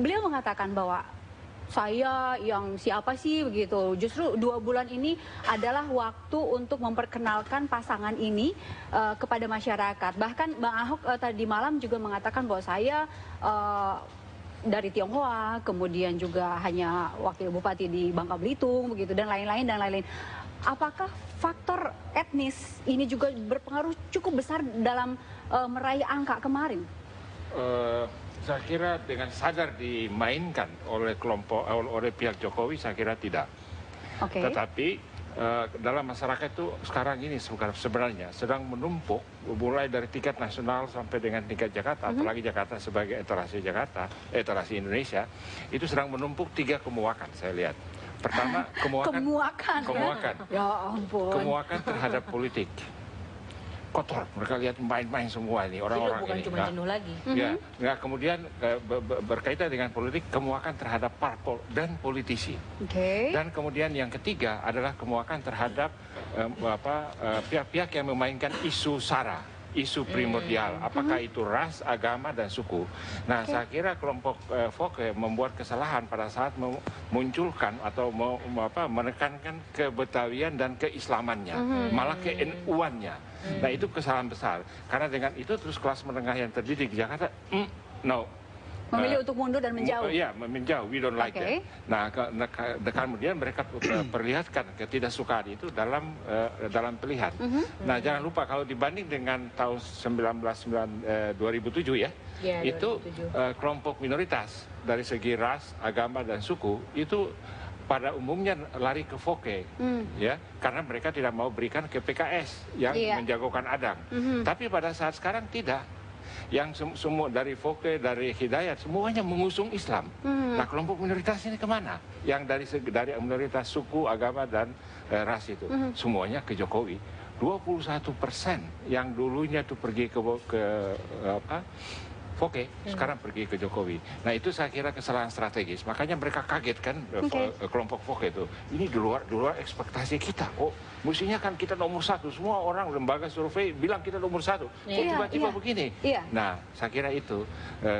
beliau mengatakan bahwa saya yang siapa sih begitu. Justru 2 bulan ini adalah waktu untuk memperkenalkan pasangan ini kepada masyarakat. Bahkan Bang Ahok tadi malam juga mengatakan bahwa saya dari Tionghoa, kemudian juga hanya wakil bupati di Bangka Belitung begitu dan lain-lain dan lain-lain. Apakah faktor etnis ini juga berpengaruh cukup besar dalam meraih angka kemarin? Saya kira dengan sadar dimainkan oleh oleh pihak Jokowi, saya kira tidak. Okay. Tetapi dalam masyarakat itu sekarang ini sebenarnya sedang menumpuk mulai dari tingkat nasional sampai dengan tingkat Jakarta, apalagi Jakarta sebagai etalase Indonesia, itu sedang menumpuk 3 kemuakan saya lihat. Pertama, kemuakan. Ya ampun. Kemuakan terhadap politik. Kotor, mereka lihat main-main semua ini orang-orang bukan ini. cuma jenuh lagi. Ya, kemudian berkaitan dengan politik, kemuakan terhadap parpol dan politisi. Okay. Dan kemudian yang ketiga adalah kemuakan terhadap pihak-pihak yang memainkan isu SARA, isu primordial, apakah itu ras, agama, dan suku. Nah, saya kira kelompok Foke membuat kesalahan pada saat memunculkan atau menekankan kebetawian dan keislamannya, malah ke-NU-annya. Nah, itu kesalahan besar. Karena dengan itu terus kelas menengah yang terdidik di Jakarta, memilih untuk mundur dan menjauh. Iya, menjauh. We don't like that. Nah, kemudian mereka perlihatkan ketidaksukaan itu dalam pilihan. Nah, jangan lupa kalau dibanding dengan tahun 2007 ya, itu 2007. Kelompok minoritas dari segi ras, agama, dan suku itu pada umumnya lari ke Foke, ya, karena mereka tidak mau berikan ke PKS yang menjagokan Adang. Tapi pada saat sekarang tidak. Yang semua dari Foke, dari Hidayat, semuanya mengusung Islam. Nah, kelompok minoritas ini kemana? Yang dari minoritas suku, agama, dan ras itu, semuanya ke Jokowi. 21% yang dulunya tuh pergi ke Foke, sekarang pergi ke Jokowi. Nah, itu saya kira kesalahan strategis. Makanya mereka kaget kan, kelompok Foke itu. Ini di luar ekspektasi kita. Oh, mestinya kan kita nomor 1. Semua orang lembaga survei bilang kita nomor 1. Kok tiba-tiba begini? Nah, saya kira itu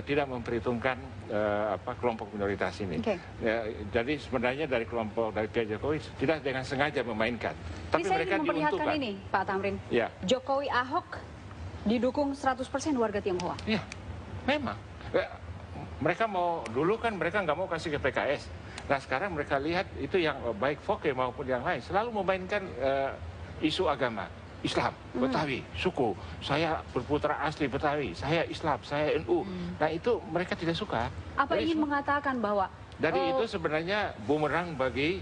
tidak memperhitungkan kelompok minoritas ini. Jadi sebenarnya dari pihak Jokowi tidak dengan sengaja memainkan. Tapi mereka diuntungkan. Ini, Pak Tamrin. Ya. Jokowi Ahok didukung 100% warga Tionghoa. Iya. Memang, mereka dulu kan mereka nggak mau kasih ke PKS. Nah, sekarang mereka lihat itu yang baik Foke maupun yang lain selalu memainkan isu agama, Islam, Betawi, suku. Saya berputra asli Betawi, saya Islam, saya NU. Nah, itu mereka tidak suka. Apa ingin mengatakan bahwa itu sebenarnya bumerang bagi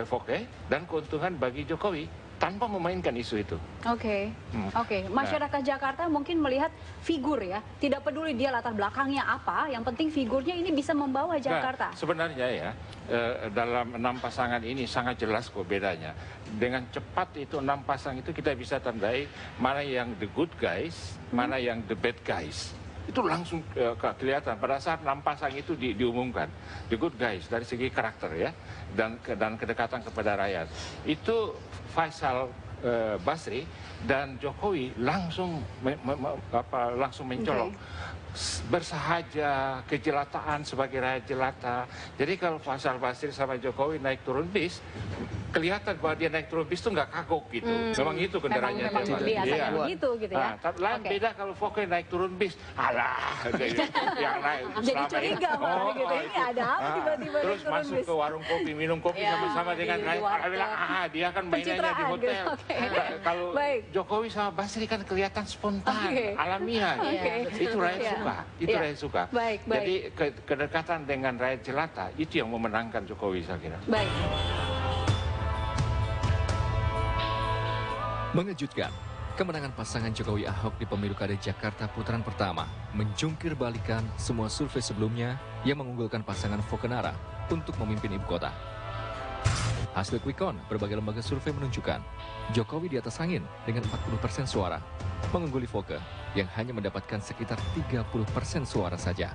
Foke dan keuntungan bagi Jokowi tanpa memainkan isu itu. Oke. Masyarakat Jakarta mungkin melihat figur ya, tidak peduli dia latar belakangnya apa, yang penting figurnya ini bisa membawa Jakarta. Nah, sebenarnya ya, dalam 6 pasangan ini sangat jelas kok bedanya. Dengan cepat itu 6 pasang itu kita bisa tandai mana yang the good guys, mana yang the bad guys. Itu langsung kelihatan pada saat 6 pasang itu diumumkan. The good guys dari segi karakter ya, dan kedekatan kepada rakyat. Itu Faisal Basri dan Jokowi langsung mencolok. Bersahaja, kejelataan sebagai rakyat jelata. Jadi kalau Faisal Basri sama Jokowi naik turun bis, kelihatan bahwa dia naik turun bis itu nggak kagok gitu. Memang itu kendaraannya. Memang biasanya begitu gitu ya. Tapi lain beda kalau Foke naik turun bis, alah, yang naik jadi curiga malah gitu. Ini ada apa tiba-tiba terus masuk ke warung kopi, minum kopi sama-sama dengan rakyat. Bilang, dia kan mainannya di hotel. Kalau Jokowi sama Basri kan kelihatan spontan, alamiah. Itu rakyat suka. Itu rakyat suka. Jadi kedekatan dengan rakyat jelata itu yang memenangkan Jokowi saya kira. Mengejutkan, kemenangan pasangan Jokowi Ahok di pemilu kada Jakarta putaran pertama menjungkir balikan semua survei sebelumnya yang mengunggulkan pasangan Fokenara untuk memimpin ibu kota. Hasil quick count berbagai lembaga survei menunjukkan Jokowi di atas angin dengan 40% suara, mengungguli Foke yang hanya mendapatkan sekitar 30% suara saja.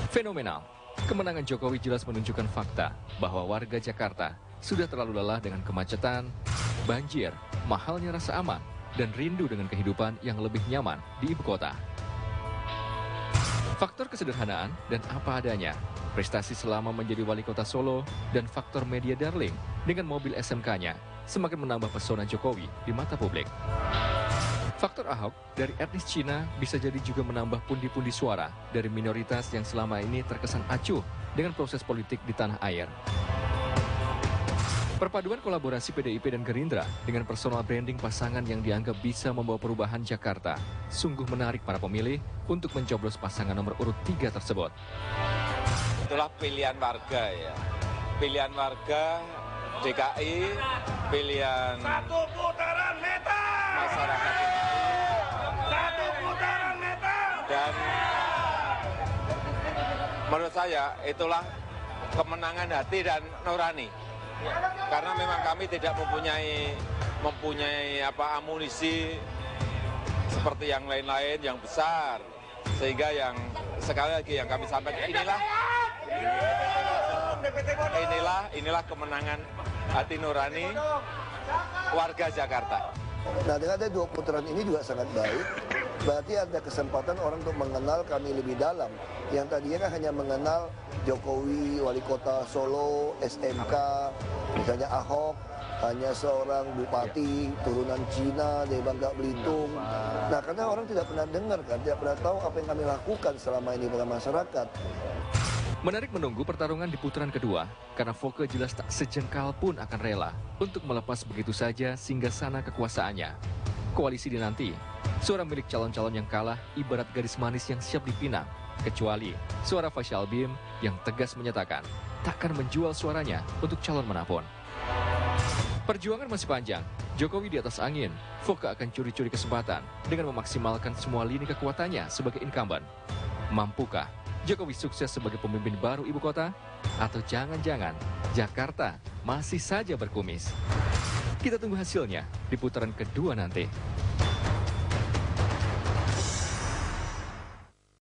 Fenomenal, kemenangan Jokowi jelas menunjukkan fakta bahwa warga Jakarta sudah terlalu lelah dengan kemacetan, banjir, mahalnya rasa aman, dan rindu dengan kehidupan yang lebih nyaman di ibu kota. Faktor kesederhanaan dan apa adanya, prestasi selama menjadi wali kota Solo, dan faktor media darling dengan mobil SMK-nya semakin menambah pesona Jokowi di mata publik. Faktor Ahok dari etnis Cina bisa jadi juga menambah pundi-pundi suara dari minoritas yang selama ini terkesan acuh dengan proses politik di tanah air. Perpaduan kolaborasi PDIP dan Gerindra dengan personal branding pasangan yang dianggap bisa membawa perubahan Jakarta sungguh menarik para pemilih untuk mencoblos pasangan nomor urut 3 tersebut. Itulah pilihan warga ya. Pilihan warga DKI, pilihan satu putaran meta. Masyarakat DKI. Satu putaran meta. Dan menurut saya itulah kemenangan hati dan nurani. Karena memang kami tidak mempunyai amunisi seperti yang lain-lain yang besar, sehingga yang sekali lagi yang kami sampaikan inilah kemenangan hati nurani warga Jakarta. Nah, dengan ada 2 putaran ini juga sangat baik. Berarti ada kesempatan orang untuk mengenal kami lebih dalam. Yang tadinya kan hanya mengenal Jokowi, wali kota Solo, SMK, misalnya Ahok, hanya seorang bupati turunan Cina dari Bangka Belitung. Nah, karena orang tidak pernah dengar kan, tidak pernah tahu apa yang kami lakukan selama ini pada masyarakat. Menarik menunggu pertarungan di putaran kedua, karena Foke jelas tak sejengkal pun akan rela untuk melepas begitu saja singgasana kekuasaannya. Koalisi dinanti, suara milik calon-calon yang kalah ibarat gadis manis yang siap dipinang, kecuali suara Faisal Bim yang tegas menyatakan takkan menjual suaranya untuk calon manapun. Perjuangan masih panjang, Jokowi di atas angin, Foke akan curi-curi kesempatan dengan memaksimalkan semua lini kekuatannya sebagai incumbent. Mampukah Jokowi sukses sebagai pemimpin baru ibu kota? Atau jangan-jangan Jakarta masih saja berkumis? Kita tunggu hasilnya di putaran kedua nanti.